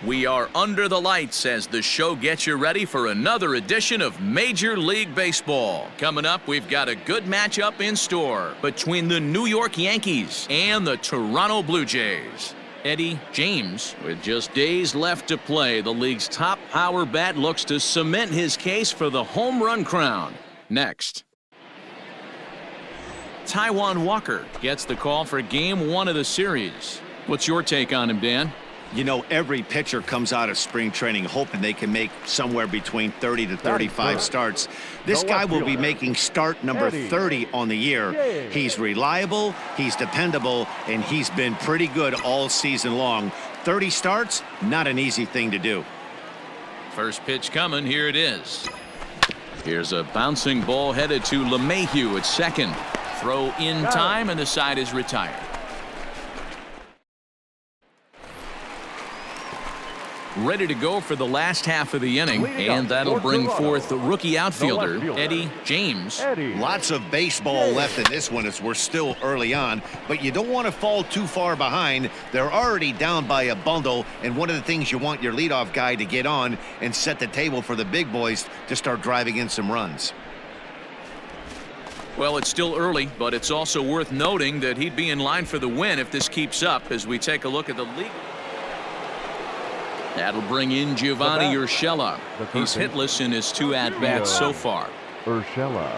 We are under the lights as the show gets you ready for another edition of Major League Baseball. Coming up, we've got a good matchup in store between the New York Yankees and the Toronto Blue Jays. Eddie James, with just days left to play, the league's top power bat looks to cement his case for the home run crown. Next. Taijuan Walker gets the call for Game 1 of the series. What's your take on him, Dan? You know, every pitcher comes out of spring training hoping they can make somewhere between 30 to 35 starts. This guy will be making start number 30 on the year. He's reliable, he's dependable, and he's been pretty good all season long. 30 starts, not an easy thing to do. First pitch coming, here it is. Here's a bouncing ball headed to LeMahieu at second. Throw in time, and the side is retired. Ready to go for the last half of the inning, and that'll bring forth the rookie outfielder, Eddie James. Lots of baseball left in this one as we're still early on, but you don't want to fall too far behind. They're already down by a bundle, and one of the things you want your leadoff guy to get on and set the table for the big boys to start driving in some runs. Well, it's still early, but it's also worth noting that he'd be in line for the win if this keeps up as we take a look at the league. That'll bring in Giovanni Urshela. He's hitless in his 2 at-bats so far. Urshela.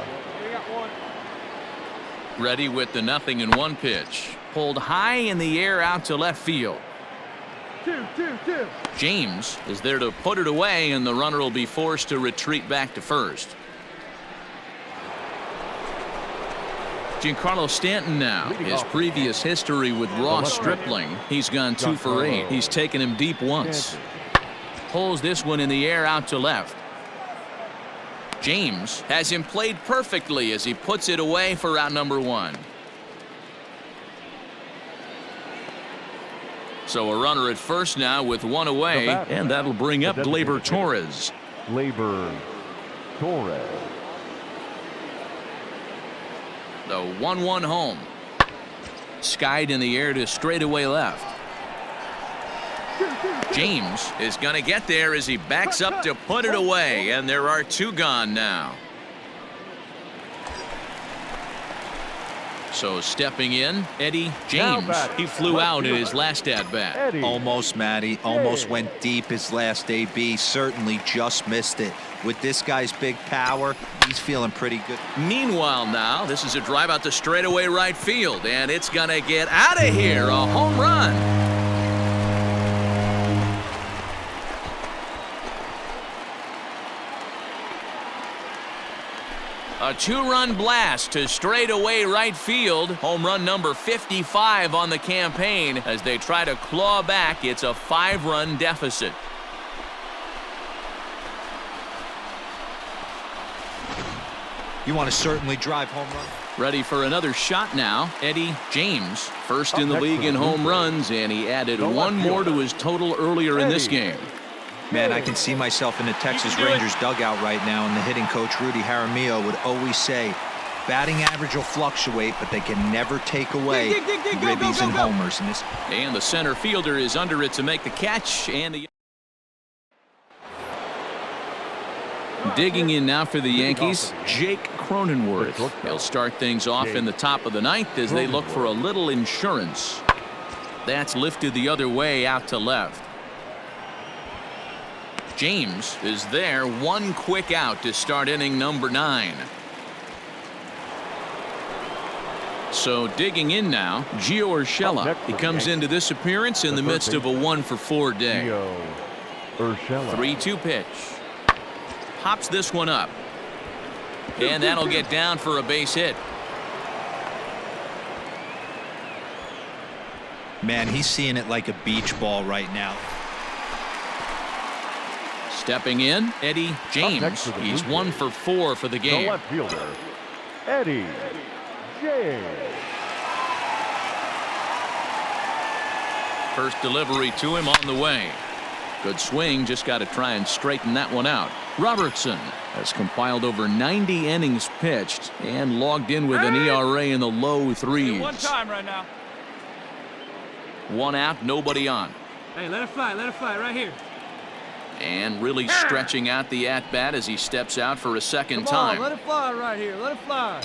Ready with the 0-1 pitch. Pulled high in the air out to left field. James is there to put it away, and the runner will be forced to retreat back to first. Giancarlo Stanton now. His previous history with Ross Stripling. He's gone 2 for 8. He's taken him deep once. Pulls this one in the air out to left. James has him played perfectly as he puts it away for out number 1. So a runner at first now with 1 away, and that'll bring up Gleyber Torres. Gleyber Torres. The 1-1 home. Skied in the air to straightaway left. James is going to get there as he backs up to put it away, and there are 2 gone now. So stepping in, Eddie James. He flew out in his last at-bat. Almost, Matty. Almost went deep his last AB. Certainly just missed it. With this guy's big power, he's feeling pretty good. Meanwhile now, this is a drive out to straightaway right field, and it's going to get out of here. A home run. A 2-run blast to straightaway right field. Home run number 55 on the campaign as they try to claw back. It's a 5-run deficit. You want to certainly drive home run. Ready for another shot now. Eddie James, first in the league in home runs, and he added 1 more to his total earlier in this game. Man, I can see myself in the Texas Rangers dugout right now, and the hitting coach Rudy Jaramillo would always say, batting average will fluctuate, but they can never take away ribbies and homers. And the center fielder is under it to make the catch, and the digging in now for the Yankees, Jake Cronenworth. He'll start things off in the top of the 9th as they look for a little insurance. That's lifted the other way out to left. James is there, 1 quick out to start inning number 9. So digging in now, Gio Urshela. He comes into this appearance in the midst of a 1-for-4 day. 3-2 pitch. Pops this one up. And that'll get down for a base hit. Man, he's seeing it like a beach ball right now. Stepping in, Eddie James. He's 1-for-4 for the game. The left fielder, Eddie James. First delivery to him on the way. Good swing, just got to try and straighten that one out. Robertson has compiled over 90 innings pitched and logged in with an ERA in the low 3s. 1 time right now. 1 out, nobody on. Hey, let it fly right here. And really stretching out the at-bat as he steps out for a second time. Let it fly right here. Let it fly.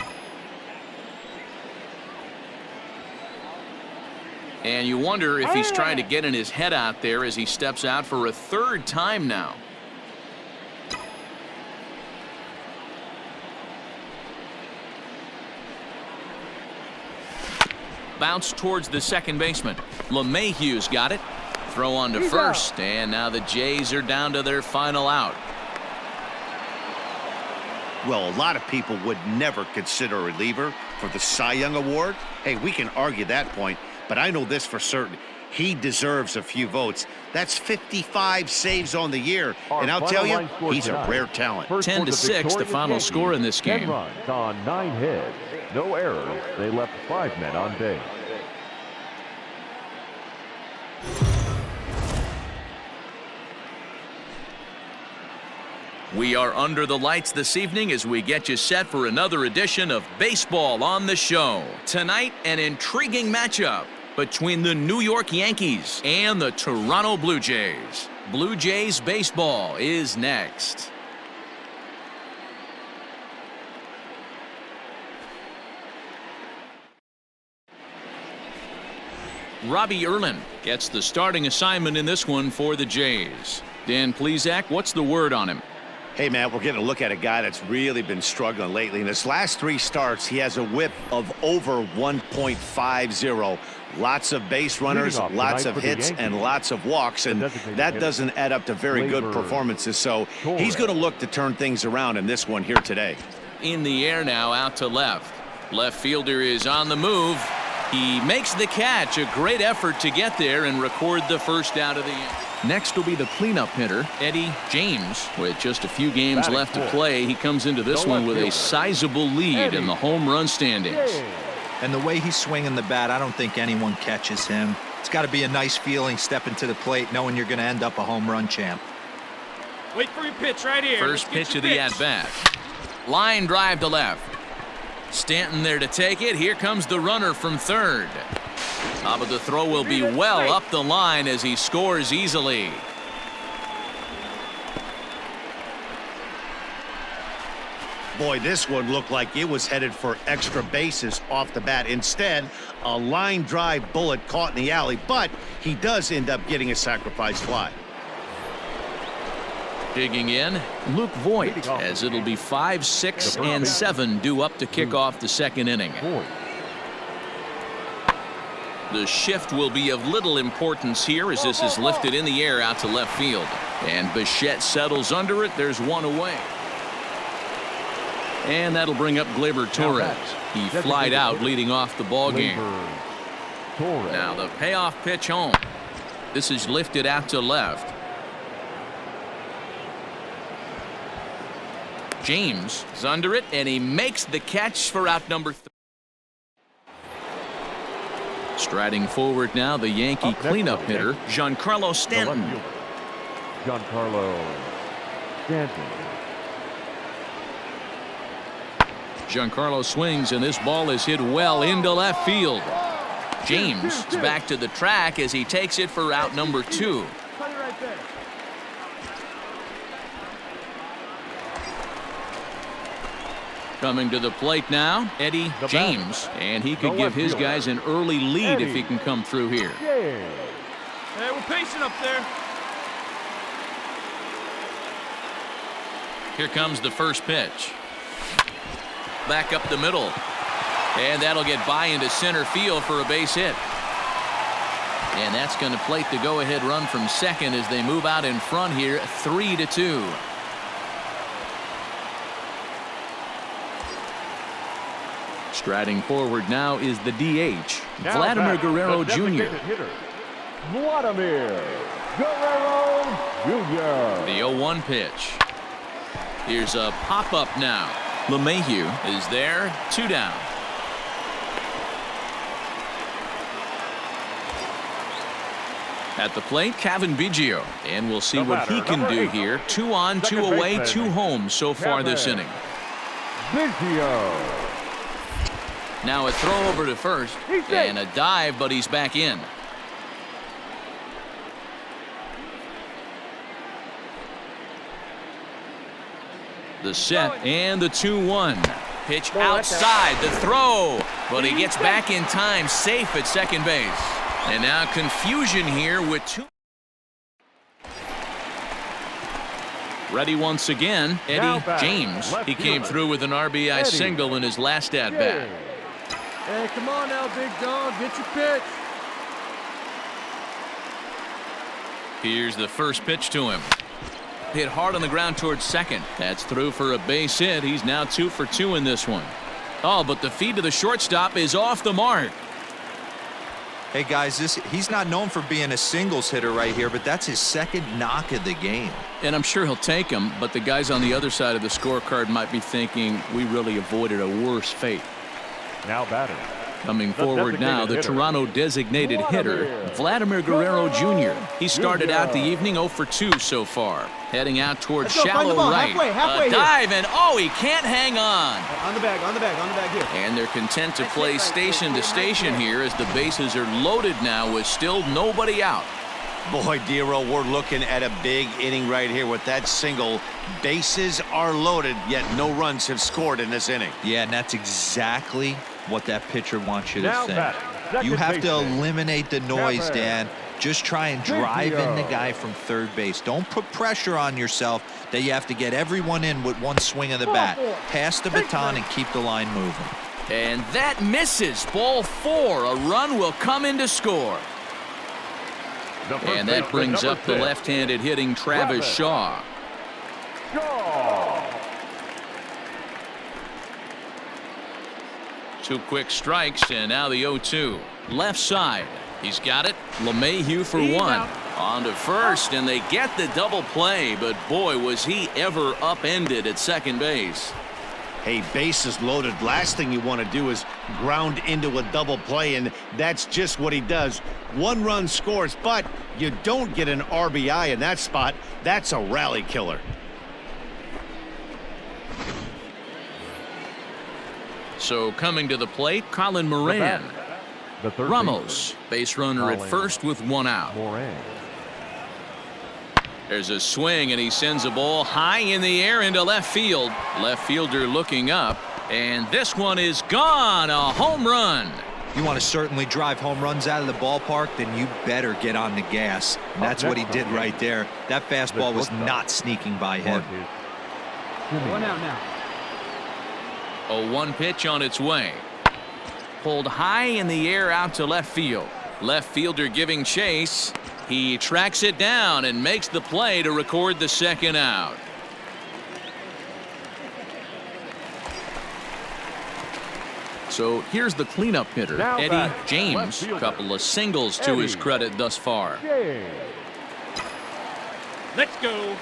And you wonder if he's trying to get in his head out there as he steps out for a third time now. Bounce towards the second baseman. LeMahieu's got it. Throw on to first, and now the Jays are down to their final out. Well, a lot of people would never consider a reliever for the Cy Young Award. Hey, we can argue that point, but I know this for certain. He deserves a few votes. That's 55 saves on the year. And I'll tell you, he's a rare talent. 10-6, the final score in this game. 10 runs on 9 hits. No errors. They left 5 men on base. We are under the lights this evening as we get you set for another edition of Baseball on the Show. Tonight, an intriguing matchup between the New York Yankees and the Toronto Blue Jays. Blue Jays baseball is next. Robbie Erlin gets the starting assignment in this one for the Jays. Dan Plesac, what's the word on him? Hey, man, we're getting a look at a guy that's really been struggling lately. In his last 3 starts, he has a whip of over 1.50. Lots of base runners, lots of hits, and lots of walks, and that doesn't add up to very good performances. So he's going to look to turn things around in this one here today. In the air now, out to left. Left fielder is on the move. He makes the catch. A great effort to get there and record the first out of the inning. Next will be the cleanup hitter, Eddie James. With just a few games left to play, he comes into this one with a sizable lead in the home run standings. And the way he's swinging the bat, I don't think anyone catches him. It's got to be a nice feeling stepping to the plate knowing you're going to end up a home run champ. Wait for your pitch right here. First pitch of the at-bat. Line drive to left. Stanton there to take it. Here comes the runner from third. But the throw will be well up the line as he scores easily. Boy, this one looked like it was headed for extra bases off the bat. Instead, a line drive bullet caught in the alley, but he does end up getting a sacrifice fly. Digging in, Luke Voigt, as it'll be 5, 6, and 7 due up to kick off the second inning. The shift will be of little importance here as this is lifted in the air out to left field. And Bichette settles under it. There's one away. And that'll bring up Gleyber Torres. He flied out leading off the ball game. Now the payoff pitch home. This is lifted out to left. James is under it, and he makes the catch for out number 3. Striding forward now, the Yankee cleanup hitter, Giancarlo Stanton. Giancarlo Stanton. Giancarlo swings, and this ball is hit well into left field. James is back to the track as he takes it for out number 2. Cut it right there. Coming to the plate now, Eddie James, and he could give his guys an early lead if he can come through here. Hey, we're patient up there. Here comes the first pitch. Back up the middle, and that'll get by into center field for a base hit. And that's going to plate the go-ahead run from second as they move out in front here, 3-2. Striding forward now is the DH, Vladimir Guerrero Jr. Vladimir Guerrero Jr. The 0-1 pitch. Here's a pop-up now. LeMahieu is there, 2 down. At the plate, Kevin Biggio, and we'll see what he can do here. 2 on, 2 away, 2 home so far this inning. Biggio. Now a throw over to first, and a dive, but he's back in. The set and the 2-1. Pitch outside, the throw, but he gets back in time, safe at second base. And now confusion here with two. Ready once again, Eddie James. He came through with an RBI single in his last at-bat. Hey, come on now, big dog. Get your pitch. Here's the first pitch to him. Hit hard on the ground towards second. That's through for a base hit. He's now 2 for 2 in this one. Oh, but the feed to the shortstop is off the mark. Hey, guys, he's not known for being a singles hitter right here, but that's his second knock of the game. And I'm sure he'll take him, but the guys on the other side of the scorecard might be thinking we really avoided a worse fate. Now batting. Coming forward now, the Toronto designated hitter, Vladimir Guerrero Jr. He started out the evening 0 for 2 so far. Heading out towards shallow right. Halfway a dive, and oh, he can't hang on. On the bag here. And they're content to play station to station here as the bases are loaded now with still nobody out. Boy, Dero, we're looking at a big inning right here with that single. Bases are loaded, yet no runs have scored in this inning. Yeah, and that's exactly what that pitcher wants you to think. You have to eliminate the noise, Dan. Just try and drive in the guy from third base. Don't put pressure on yourself that you have to get everyone in with one swing of the bat. Pass the baton and keep the line moving. And that misses. Ball 4. A run will come in to score. And that brings up the left-handed hitting Travis Shaw. 2 quick strikes, and now the 0-2. Left side. He's got it. LeMahieu for 1. On to first, and they get the double play, but boy, was he ever upended at second base. Hey, bases loaded. Last thing you want to do is ground into a double play, and that's just what he does. 1 run scores, but you don't get an RBI in that spot. That's a rally killer. So coming to the plate, Colin Moran. Ramos, base runner at first with 1 out. There's a swing, and he sends a ball high in the air into left field. Left fielder looking up, and this one is gone. A home run. You want to certainly drive home runs out of the ballpark, then you better get on the gas. And that's what he did right there. That fastball was not sneaking by him. 1 out now. A 1 pitch on its way. Pulled high in the air out to left field. Left fielder giving chase. He tracks it down and makes the play to record the second out. So here's the cleanup hitter, Eddie James. A couple of singles to his credit thus far. Let's go.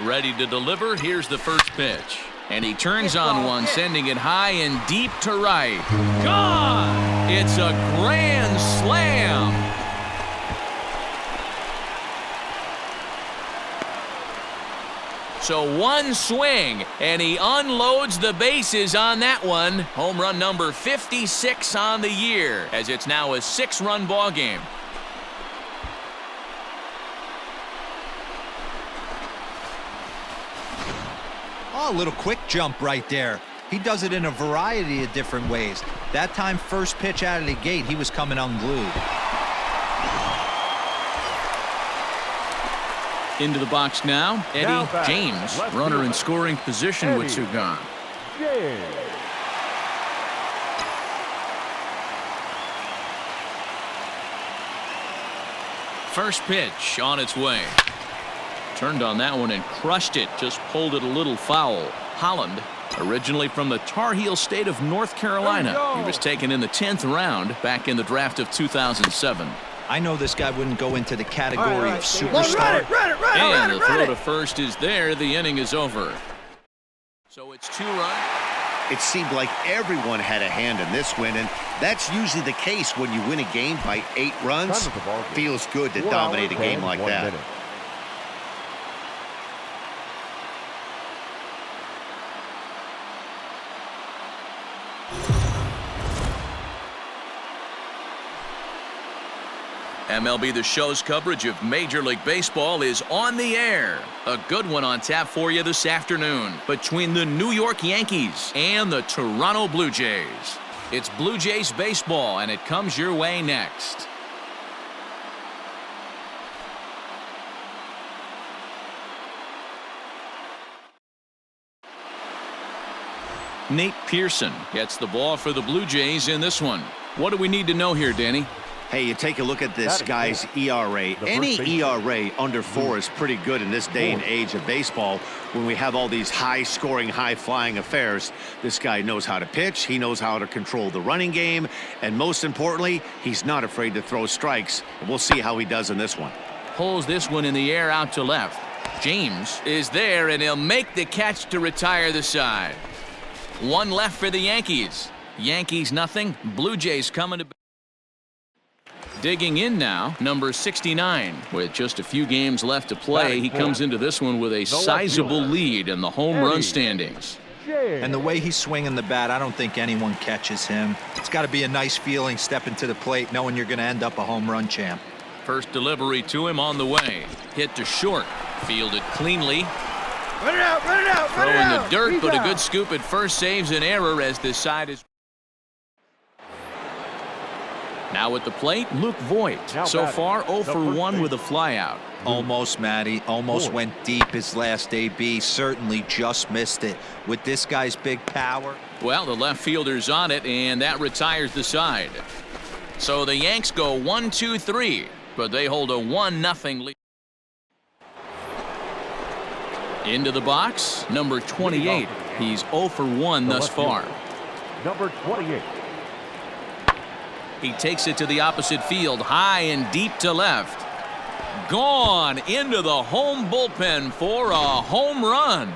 Ready to deliver. Here's the first pitch. And he turns on one, sending it high and deep to right. Gone! It's a grand slam. So 1 swing, and he unloads the bases on that one. Home run number 56 on the year, as it's now a 6-run ball game. Oh, a little quick jump right there. He does it in a variety of different ways. That time, first pitch out of the gate, he was coming unglued. Into the box now, Eddie James, runner in scoring position with 2 gone. First pitch on its way. Turned on that one and crushed it. Just pulled it a little foul. Holland, originally from the Tar Heel state of North Carolina. He was taken in the 10th round back in the draft of 2007. I know this guy wouldn't go into the category of superstar. And the throw to first is there. The inning is over. So it's 2 runs. It seemed like everyone had a hand in this win, and that's usually the case when you win a game by 8 runs. Feels good to dominate a game like that. MLB The Show's coverage of Major League Baseball is on the air. A good one on tap for you this afternoon between the New York Yankees and the Toronto Blue Jays. It's Blue Jays baseball, and it comes your way next. Nate Pearson gets the ball for the Blue Jays in this one. What do we need to know here, Danny? Hey, you take a look at this guy's ERA. Any ERA under 4 is pretty good in this day and age of baseball when we have all these high-scoring, high-flying affairs. This guy knows how to pitch. He knows how to control the running game. And most importantly, he's not afraid to throw strikes. We'll see how he does in this one. Pulls this one in the air out to left. James is there, and he'll make the catch to retire the side. One left for the Yankees. Yankees nothing. Blue Jays coming to... Digging in now, number 69. With just a few games left to play, he comes into this one with a sizable lead in the home run standings. And the way he's swinging the bat, I don't think anyone catches him. It's got to be a nice feeling stepping to the plate knowing you're going to end up a home run champ. First delivery to him on the way. Hit to short. Fielded cleanly. Run it out, run it out, Throw in the dirt, but a good scoop at first saves an error as this side is... Now at the plate, Luke Voigt. So far, 0 for 1 with a flyout. Almost, Matty. Almost went deep his last AB. Certainly just missed it. With this guy's big power. Well, the left fielder's on it, and that retires the side. So the Yanks go 1-2-3, but they hold a 1-0 lead. Into the box, number 28. He's 0 for 1 thus far. Number 28. He takes it to the opposite field, high and deep to left. Gone into the home bullpen for a home run.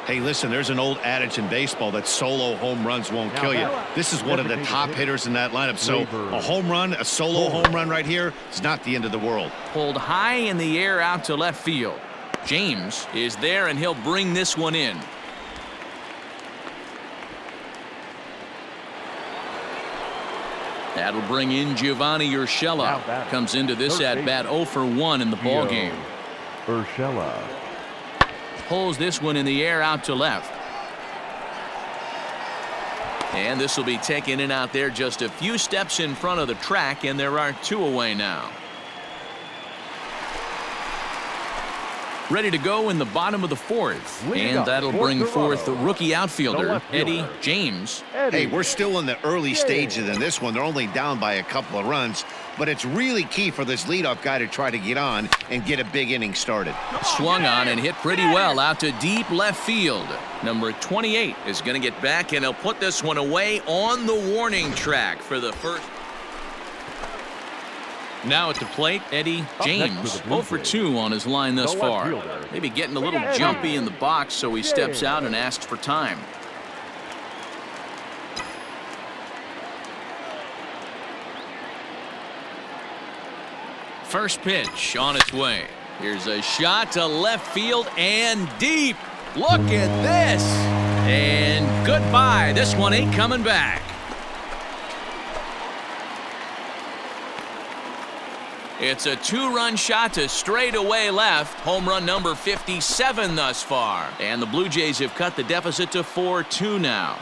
Hey, listen, there's an old adage in baseball that solo home runs won't kill you. This is one of the top hitters in that lineup. So a home run, a solo home run right here, it's not the end of the world. Pulled high in the air out to left field. James is there, and he'll bring this one in. That'll bring in Giovanni Urshela. Comes into this at-bat 0 for 1 in the ballgame. Urshela. Pulls this one in the air out to left. And this will be taken in out there just a few steps in front of the track, and there are 2 away now. Ready to go in the bottom of the 4th. And that'll bring forth the rookie outfielder, Eddie James. Hey, we're still in the early stages in this one. They're only down by a couple of runs, but it's really key for this leadoff guy to try to get on and get a big inning started. Swung on and hit pretty well out to deep left field. Number 28 is going to get back, and he'll put this one away on the warning track for the first. Now at the plate, Eddie James, 0 for 2 on his line thus far. Maybe getting a little jumpy in the box, so he steps out and asks for time. First pitch on its way. Here's a shot to left field and deep. Look at this. And goodbye. This one ain't coming back. It's a 2-run shot to straightaway left. Home run number 57 thus far. And the Blue Jays have cut the deficit to 4-2 now.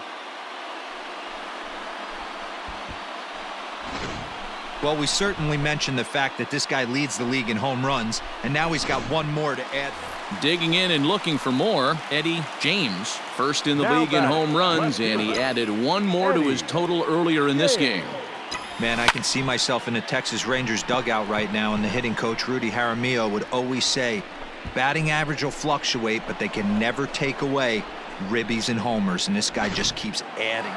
Well, we certainly mentioned the fact that this guy leads the league in home runs, and now he's got one more to add. Digging in and looking for more, Eddie James. First in the league in home runs, and he added one more to his total earlier in this game. Man, I can see myself in the Texas Rangers dugout right now, and the hitting coach Rudy Jaramillo would always say, batting average will fluctuate, but they can never take away ribbies and homers, and this guy just keeps adding.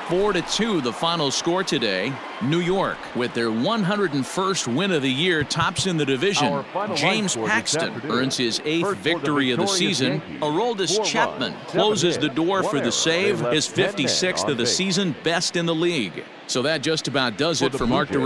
4-2 the final score today. New York, with their 101st win of the year, tops in the division. James Paxton earns his 8th victory of the season. Aroldis Chapman closes the door for the save, his 56th of the season, best in the league. So that just about does it for Mark DeRosa.